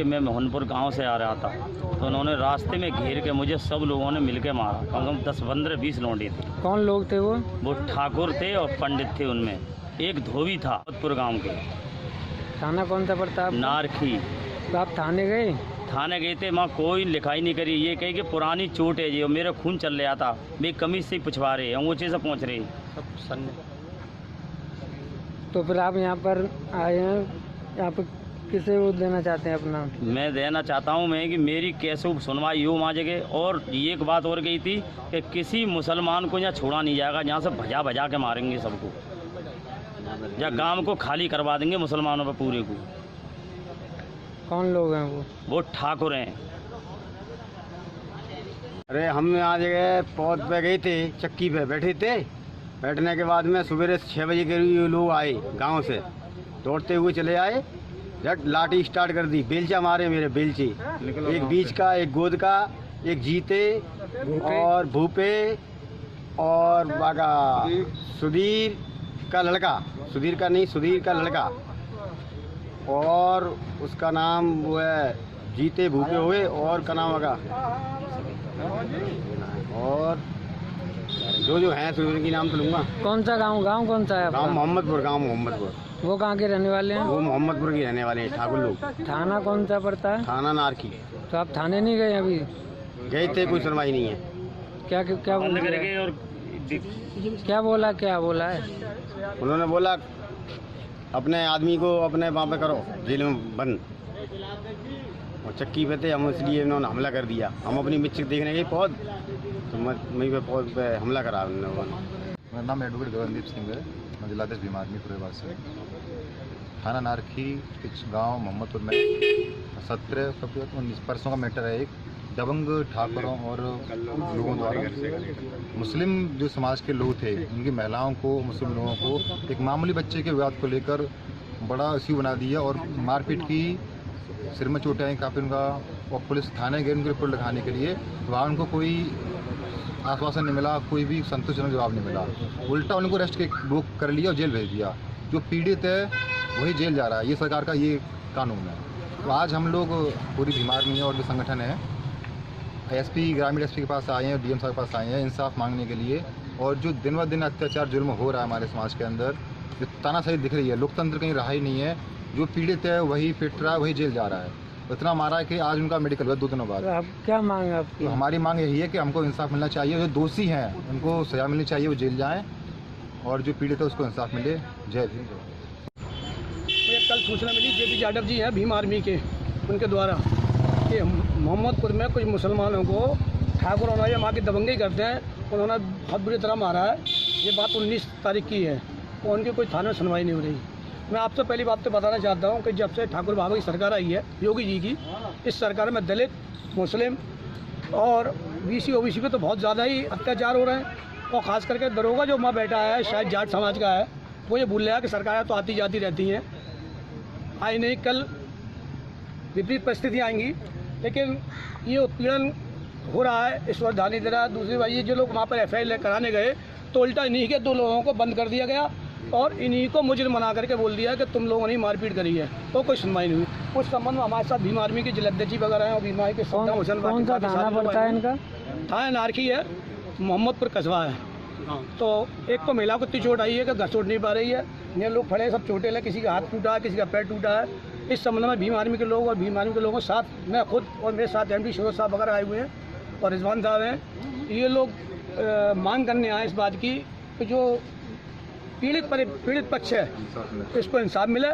कि मैं मोहनपुर गांव से आ रहा था, तो उन्होंने रास्ते में घेर के मुझे सब लोगों ने मिलके मारा। कम से कम 10-15-20 लौंडे थे। कौन लोग थे वो? वो ठाकुर थे और पंडित थे। उनमें एक धोबी था मोहम्मदपुर गांव के। थाना कौन सा पड़ता है? नारखी। तो आप थाने गए? थाने गए थे, वहाँ कोई लिखाई नहीं करी। ये कही कि पुरानी चोट है जी, और मेरा खून चल रहा था। मेरी कमीज से ही पुछवा रहे, ऊँचे से पहुँच रहे सब सन्ने। तो फिर आप यहाँ पर आए हैं, यहाँ पर किसे वो देना चाहते हैं अपना? मैं देना चाहता हूँ मैं कि मेरी कैसे सुनवाई हो वहाँ जगह। और ये एक बात और गई थी कि किसी मुसलमान को यहाँ छोड़ा नहीं जाएगा, यहाँ से भजा भजा के मारेंगे सबको, या गांव को खाली करवा देंगे मुसलमानों पर पूरे को। कौन लोग हैं वो? वो ठाकुर हैं। अरे हम यहाँ जगह पौध पे गए थे, चक्की पे बैठे थे। बैठने के बाद में सवेरे 6 बजे के लोग आए गांव से, दौड़ते हुए चले आए। झट लाठी स्टार्ट कर दी, बेलचा मारे मेरे बेलचे, एक बीच का, एक गोद का, एक जीते और भूपे और बागा सुधीर का लड़का, सुधीर का नहीं, सुधीर का लड़का, और उसका नाम वो है जीते भूपे हुए, और का नाम होगा, और जो हैं तो उनकी नाम तो लूँगा। कौन सा गांव? गांव कौन सा है आपका? गाँव मोहम्मदपुर, गाँव मोहम्मदपुर। वो कहाँ के रहने वाले हैं? वो मोहम्मदपुर के रहने वाले हैं ठाकुर लोग। थाना कौन सा पड़ता है? थाना नारखी। तो आप थाने नहीं गए अभी? गए थे, कोई सुनवाई नहीं है। क्या क्या बोला? और क्या बोला है? उन्होंने बोला अपने आदमी को अपने वहाँ पे करो, जेल में बंद। और चक्की पे थे हम, इसलिए उन्होंने हमला कर दिया। हम अपनी मिर्च देखने गए पौध, तो वहीं पे पौध पे हमला करा उन्होंने। मेरा नाम एडवोकेट गगनदीप सिंह है, मैं जिलाध्यक्ष भीम आर्मी पूरे से। थाना नारखी गांव मोहम्मदपुर में 17-19 परसों का मैटर है। एक दबंग ठाकुरों और लोगों द्वारा मुस्लिम जो समाज के लोग थे, उनकी महिलाओं को, मुस्लिम लोगों को एक मामूली बच्चे के विवाद को लेकर बड़ा इश्यू बना दिया और मारपीट की। सिर में चोटें आई काफ़ी उनका, और पुलिस थाने गए उनकी रिपोर्ट लिखाने के लिए। वहाँ उनको कोई आश्वासन नहीं मिला, कोई भी संतोषजनक जवाब नहीं मिला। उल्टा उनको अरेस्ट के बुक कर लिया और जेल भेज दिया। जो पीड़ित है वही जेल जा रहा है। ये सरकार का ये कानून है। तो आज हम लोग पूरी भीम आर्मी और जो संगठन है, एसपी, ग्रामीण एसपी के पास आए हैं और डीएम साहब के पास आए हैं इंसाफ मांगने के लिए। और जो दिन ब दिन अत्याचार जुल्म हो रहा है हमारे समाज के अंदर, जो तानाशाही दिख रही है, लोकतंत्र कहीं रहा ही नहीं है। जो पीड़ित है वही फिट रहा है, वही जेल जा रहा है। इतना मारा है कि आज उनका मेडिकल हुआ 2 दिनों बाद। तो आप क्या मांग है आपकी? तो हमारी मांग यही है कि हमको इंसाफ मिलना चाहिए। जो दोषी हैं उनको सजा मिलनी चाहिए, वो जेल जाएं, और जो पीड़ित है उसको इंसाफ मिले। जय भीम। मुझे कल सूचना मिली, जेपी यादव जी हैं भीम आर्मी के, उनके द्वारा कि मोहम्मदपुर में कुछ मुसलमानों को ठाकुर और माँ की दबंगी करते हैं, उन्होंने बहुत बुरी तरह मारा है। ये बात 19 तारीख की है और उनकी कोई थाने में सुनवाई नहीं हो रही। मैं आपसे पहली बात तो बताना चाहता हूँ कि जब से ठाकुर बाबा की सरकार आई है, योगी जी की, इस सरकार में दलित, मुस्लिम और बीसी ओबीसी पे तो बहुत ज़्यादा ही अत्याचार हो रहे हैं। और ख़ास करके दरोगा जो वहाँ बैठा है, शायद जाट समाज का है, वो ये भूल रहा है कि सरकारें तो आती जाती रहती हैं, आई नहीं, कल विपरीत परिस्थितियाँ आएंगी। लेकिन ये उत्पीड़न हो रहा है, इस वक्त ध्यान नहीं दे रहा। दूसरी बात, ये जो लोग वहाँ पर FIR कराने गए तो उल्टा इन्हीं के 2 लोगों को बंद कर दिया गया और इन्हीं को मुजरिम बना करके बोल दिया कि तुम लोगों ने मारपीट करी है। तो कोई सुनवाई नहीं हुई। उस संबंध में हमारे साथ भीम आर्मी के जिलाध्यक्ष वगैरह हैं और भीम आर्मी के कौन सा थाना पड़ता है इनका? थाना नारखी है, मोहम्मदपुर कस्बा है। तो एक तो महिला को इतनी चोट आई है कि घर छोड़ नहीं पा रही है। ये लोग खड़े सब चोटेल है, किसी का हाथ टूटा है, किसी का पैर टूटा है। इस संबंध में भीम आर्मी के लोग और भीम आर्मी के लोगों के साथ मैं खुद और मेरे साथ MD शिरोज साहब वगैरह आए हुए हैं और रिजवान साहब हैं। ये लोग मांग करने आए इस बात की कि जो पीड़ित पक्ष है इसको इंसाफ मिले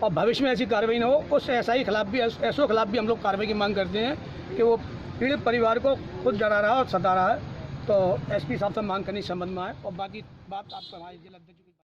और भविष्य में ऐसी कार्रवाई न हो। उस ऐसा ही खिलाफ भी, ऐसों खिलाफ भी हम लोग कार्रवाई की मांग करते हैं कि वो पीड़ित परिवार को खुद डरा रहा है और सता रहा है। तो SP साहब से मांग करने संबंध में आए और बाकी बात आपको हमारे जिला